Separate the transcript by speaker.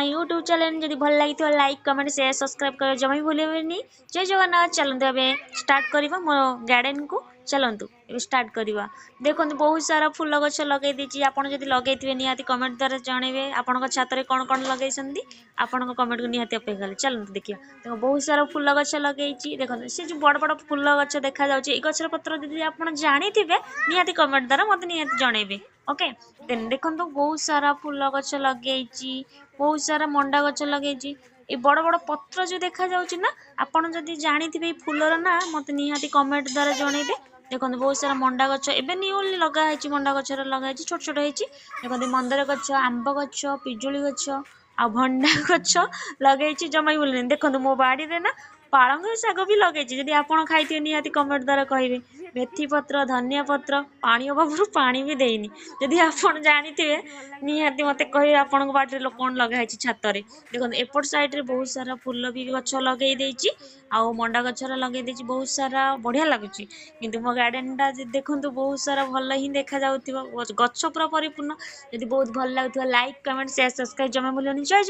Speaker 1: YouTube channel जब भल लगी लाइक कमेंट शेयर सब्सक्राइब कर जमा भी भूलें। जय जगन्नाथ। चलते एवं स्टार्ट करवा मो गार्डन को चलतु स्टार्ट करवा। देखो बहुत सारा फूल गछ लगे दीजिए आपड़ जब लगे निहाती कमेंट द्वारा जनइबे आपण छात कौन कौन लगे आपण कमेंट को निहाती अपेक्षा कले चलते देखिए। देखो बहुत सारा फूल गछ लगे देखो सी जो बड़ बड़ फूल गछ देखा जाए गचर पत्र दीदी आप जानी निहाती कमेंट द्वारा मत निहाती जनइबे। ओके देन देखो बहुत सारा फूल गछ लगे बहुत सारा मंडा गछ लगे ये बड़ बड़ पत्र जो देखा जाउची ना आपण जदि जानी फूलर ना मत निहाती कमेंट द्वारा जनइबे। देखो बहुत सारा मंडा गछ एवं न्यूली लगा है मंडा गचर लगा छोट छोट होती देखो मंदार गछ आंब गछ पिजुली गछ आ भंडा गछ लगे जमा बोल देखो मो बाड़ी रे ना पालंग शाग भी लगे जदि आपड़ खाई निहाती कमेंट द्वारा कहे। मेथी पत्र धनिया पत्र पानी अभाव पानी भी देनी जदि आपड़ जानी निहाती मत कहे आपण बाटे कौन लगा छात। देखो एपट साइड रे बहुत सारा फूल भी गछ लगे आउ मंडा गछर लगे बहुत सारा बढ़िया लगुच किंतु मो गार्डन टा देखो बहुत सारा भल ही देखा जाउथिबो गछ पूरा परिपूर्ण। जदि बहुत भल लगुथिबा लाइक कमेंट शेयर सब्सक्राइब जमा भूलनी। जय